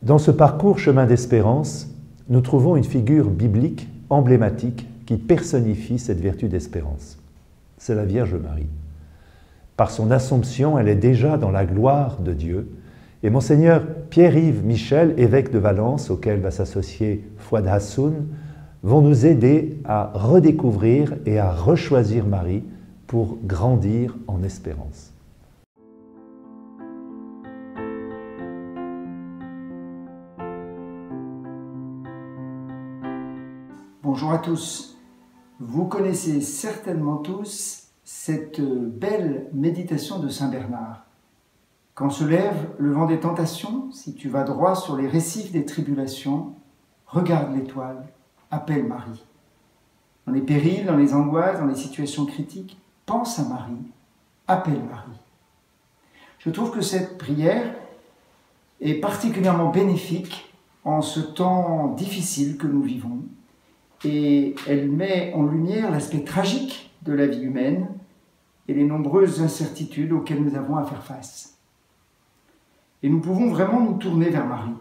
Dans ce parcours chemin d'espérance, nous trouvons une figure biblique emblématique qui personnifie cette vertu d'espérance. C'est la Vierge Marie. Par son Assomption, elle est déjà dans la gloire de Dieu. Et Monseigneur Pierre-Yves Michel, évêque de Valence, auquel va s'associer Fouad Hassoun, vont nous aider à redécouvrir et à rechoisir Marie pour grandir en espérance. Bonjour à tous. Vous connaissez certainement tous cette belle méditation de Saint Bernard. Quand se lève le vent des tentations, si tu vas droit sur les récifs des tribulations, regarde l'étoile, appelle Marie. Dans les périls, dans les angoisses, dans les situations critiques, pense à Marie, appelle Marie. Je trouve que cette prière est particulièrement bénéfique en ce temps difficile que nous vivons, et elle met en lumière l'aspect tragique de la vie humaine et les nombreuses incertitudes auxquelles nous avons à faire face. Et nous pouvons vraiment nous tourner vers Marie,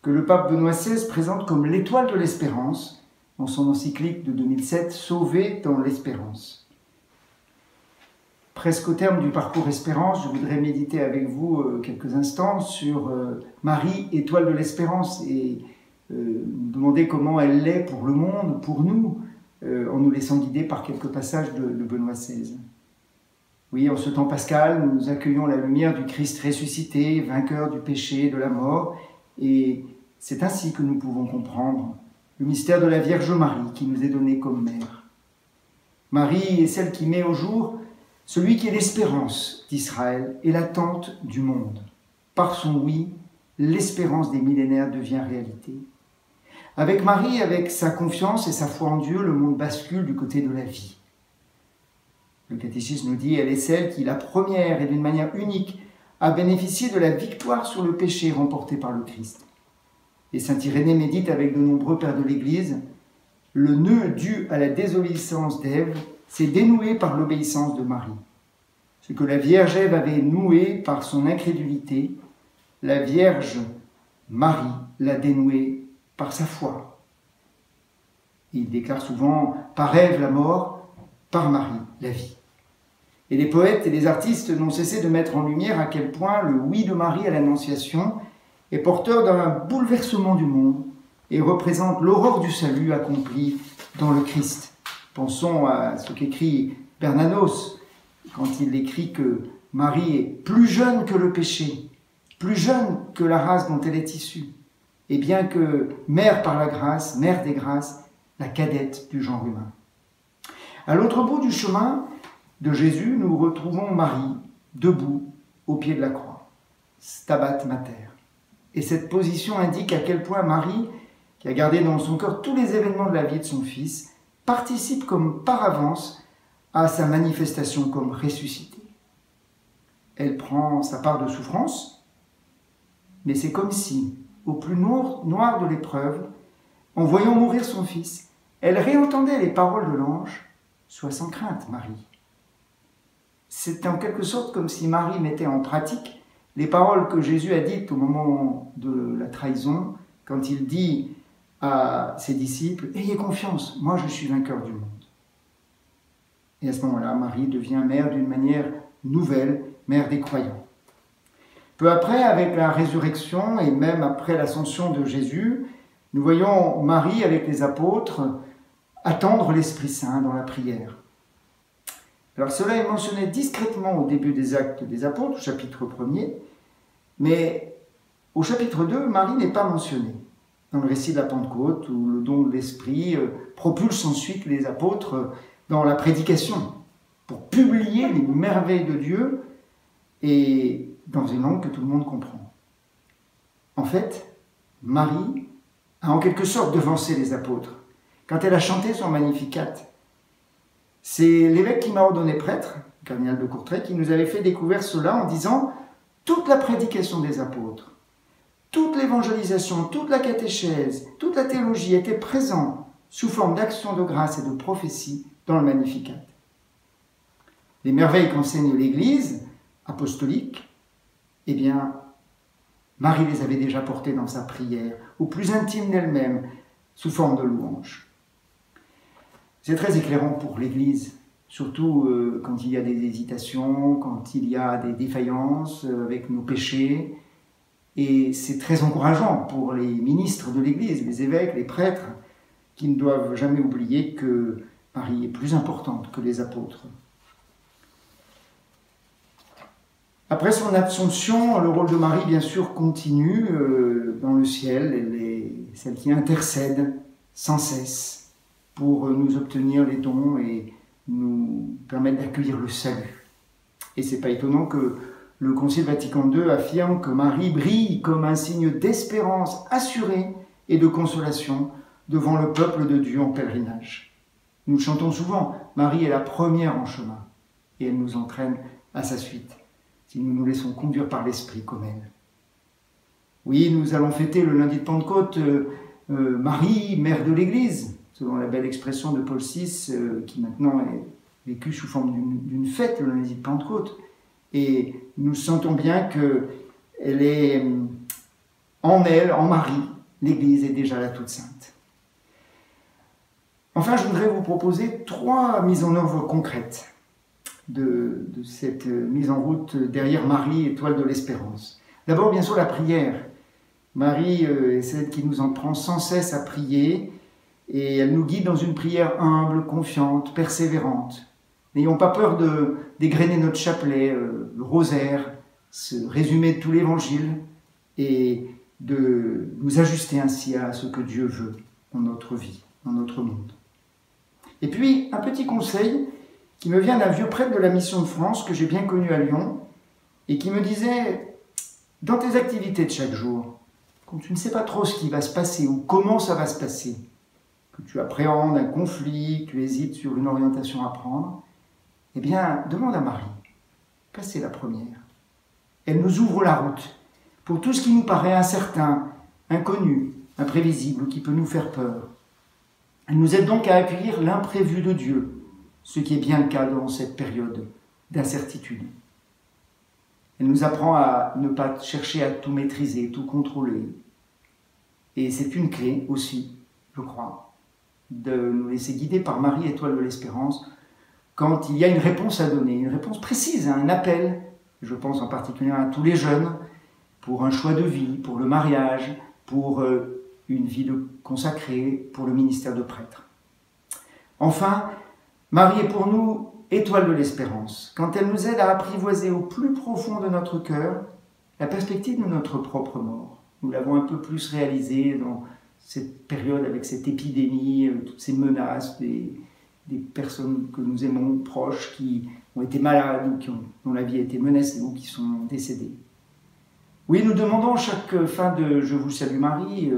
que le pape Benoît XVI présente comme l'étoile de l'espérance dans son encyclique de 2007, « Sauver dans l'espérance ». Presque au terme du parcours espérance, je voudrais méditer avec vous quelques instants sur Marie, étoile de l'espérance, et nous demander comment elle l'est pour le monde, pour nous, en nous laissant guider par quelques passages de Benoît XVI. Oui, en ce temps pascal, nous accueillons la lumière du Christ ressuscité, vainqueur du péché, de la mort, et c'est ainsi que nous pouvons comprendre le mystère de la Vierge Marie qui nous est donné comme mère. Marie est celle qui met au jour celui qui est l'espérance d'Israël et l'attente du monde. Par son oui, l'espérance des millénaires devient réalité. Avec Marie, avec sa confiance et sa foi en Dieu, le monde bascule du côté de la vie. Le catéchisme nous dit, elle est celle qui, la première et d'une manière unique, a bénéficié de la victoire sur le péché remporté par le Christ. Et saint Irénée médite avec de nombreux pères de l'Église, le nœud dû à la désobéissance d'Ève s'est dénoué par l'obéissance de Marie. Ce que la Vierge Ève avait noué par son incrédulité, la Vierge Marie l'a dénoué par sa foi. Il déclare souvent par Ève la mort, par Marie la vie. Et les poètes et les artistes n'ont cessé de mettre en lumière à quel point le oui de Marie à l'Annonciation est porteur d'un bouleversement du monde et représente l'aurore du salut accompli dans le Christ. Pensons à ce qu'écrit Bernanos quand il écrit que Marie est plus jeune que le péché, plus jeune que la race dont elle est issue, et bien que mère par la grâce, mère des grâces, la cadette du genre humain. À l'autre bout du chemin de Jésus, nous retrouvons Marie, debout, au pied de la croix, Stabat Mater. Et cette position indique à quel point Marie, qui a gardé dans son cœur tous les événements de la vie de son Fils, participe comme par avance à sa manifestation comme ressuscitée. Elle prend sa part de souffrance, mais c'est comme si, au plus noir de l'épreuve, en voyant mourir son Fils, elle réentendait les paroles de l'ange « Sois sans crainte, Marie ». C'est en quelque sorte comme si Marie mettait en pratique les paroles que Jésus a dites au moment de la trahison, quand il dit à ses disciples « Ayez confiance, moi je suis vainqueur du monde ». Et à ce moment-là, Marie devient mère d'une manière nouvelle, mère des croyants. Peu après, avec la résurrection et même après l'ascension de Jésus, nous voyons Marie avec les apôtres attendre l'Esprit Saint dans la prière. Alors cela est mentionné discrètement au début des Actes des Apôtres, au chapitre 1er, mais au chapitre 2, Marie n'est pas mentionnée. Dans le récit de la Pentecôte, où le don de l'Esprit propulse ensuite les apôtres dans la prédication, pour publier les merveilles de Dieu et dans une langue que tout le monde comprend. En fait, Marie a en quelque sorte devancé les apôtres. Quand elle a chanté son Magnificat, c'est l'évêque qui m'a ordonné prêtre, le cardinal de Courtrai, qui nous avait fait découvrir cela en disant « Toute la prédication des apôtres, toute l'évangélisation, toute la catéchèse, toute la théologie était présente sous forme d'action de grâce et de prophétie dans le Magnificat. » Les merveilles qu'enseigne l'Église apostolique, eh bien, Marie les avait déjà portés dans sa prière, au plus intime d'elle-même, sous forme de louange. C'est très éclairant pour l'Église, surtout quand il y a des hésitations, quand il y a des défaillances avec nos péchés. Et c'est très encourageant pour les ministres de l'Église, les évêques, les prêtres, qui ne doivent jamais oublier que Marie est plus importante que les apôtres. Après son Assomption, le rôle de Marie, bien sûr, continue dans le ciel. Elle est celle qui intercède sans cesse pour nous obtenir les dons et nous permettre d'accueillir le salut. Et ce n'est pas étonnant que le Concile Vatican II affirme que Marie brille comme un signe d'espérance assurée et de consolation devant le peuple de Dieu en pèlerinage. Nous le chantons souvent, Marie est la première en chemin et elle nous entraîne à sa suite, si nous nous laissons conduire par l'Esprit comme elle. Oui, nous allons fêter le lundi de Pentecôte Marie, mère de l'Église, selon la belle expression de Paul VI, qui maintenant est vécue sous forme d'une fête le lundi de Pentecôte. Et nous sentons bien qu'elle est en elle, en Marie, l'Église est déjà la toute sainte. Enfin, je voudrais vous proposer 3 mises en œuvre concrètes de cette mise en route derrière Marie, étoile de l'espérance. D'abord, bien sûr, la prière. Marie est celle qui nous en prend sans cesse à prier et elle nous guide dans une prière humble, confiante, persévérante. N'ayons pas peur d'égrener notre chapelet, le rosaire, ce résumé de tout l'Évangile et de nous ajuster ainsi à ce que Dieu veut dans notre vie, dans notre monde. Et puis, un petit conseil qui me vient d'un vieux prêtre de la Mission de France que j'ai bien connu à Lyon et qui me disait, dans tes activités de chaque jour, quand tu ne sais pas trop ce qui va se passer ou comment ça va se passer, que tu appréhendes un conflit, que tu hésites sur une orientation à prendre, eh bien, demande à Marie, passez la première. Elle nous ouvre la route pour tout ce qui nous paraît incertain, inconnu, imprévisible ou qui peut nous faire peur. Elle nous aide donc à accueillir l'imprévu de Dieu, ce qui est bien le cas dans cette période d'incertitude. Elle nous apprend à ne pas chercher à tout maîtriser, tout contrôler. Et c'est une clé aussi, je crois, de nous laisser guider par Marie, étoile de l'espérance, quand il y a une réponse à donner, une réponse précise, un appel, je pense en particulier à tous les jeunes, pour un choix de vie, pour le mariage, pour une vie consacrée, pour le ministère de prêtre. Enfin, Marie est pour nous étoile de l'espérance, quand elle nous aide à apprivoiser au plus profond de notre cœur la perspective de notre propre mort. Nous l'avons un peu plus réalisé dans cette période avec cette épidémie, toutes ces menaces, des personnes que nous aimons, proches, qui ont été malades ou dont la vie a été menacée ou qui sont décédées. Oui, nous demandons chaque fin de « Je vous salue Marie »,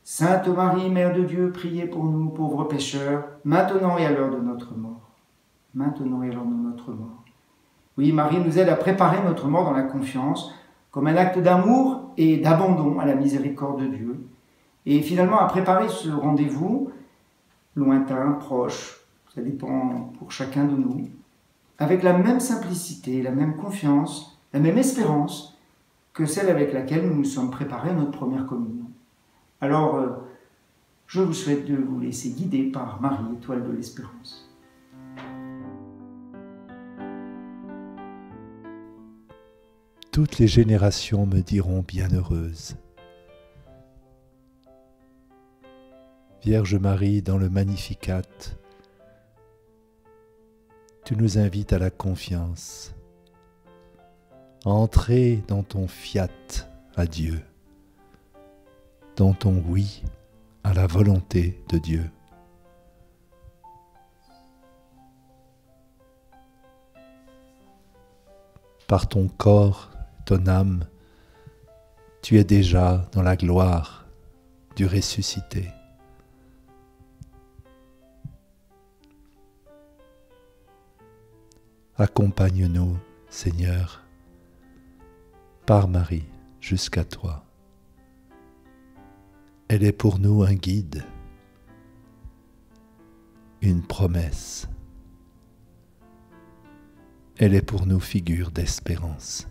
Sainte Marie, Mère de Dieu, priez pour nous, pauvres pécheurs, maintenant et à l'heure de notre mort. Maintenant et à l'heure de notre mort. Oui, Marie nous aide à préparer notre mort dans la confiance, comme un acte d'amour et d'abandon à la miséricorde de Dieu. Et finalement, à préparer ce rendez-vous, lointain, proche, ça dépend pour chacun de nous, avec la même simplicité, la même confiance, la même espérance que celle avec laquelle nous nous sommes préparés à notre première communion. Alors, je vous souhaite de vous laisser guider par Marie, étoile de l'espérance. Toutes les générations me diront bienheureuse. Vierge Marie, dans le Magnificat, tu nous invites à la confiance, à entrer dans ton fiat à Dieu, dans ton oui à la volonté de Dieu. Par ton corps, ton âme, tu es déjà dans la gloire du ressuscité. Accompagne-nous, Seigneur, par Marie jusqu'à toi. Elle est pour nous un guide, une promesse. Elle est pour nous figure d'espérance.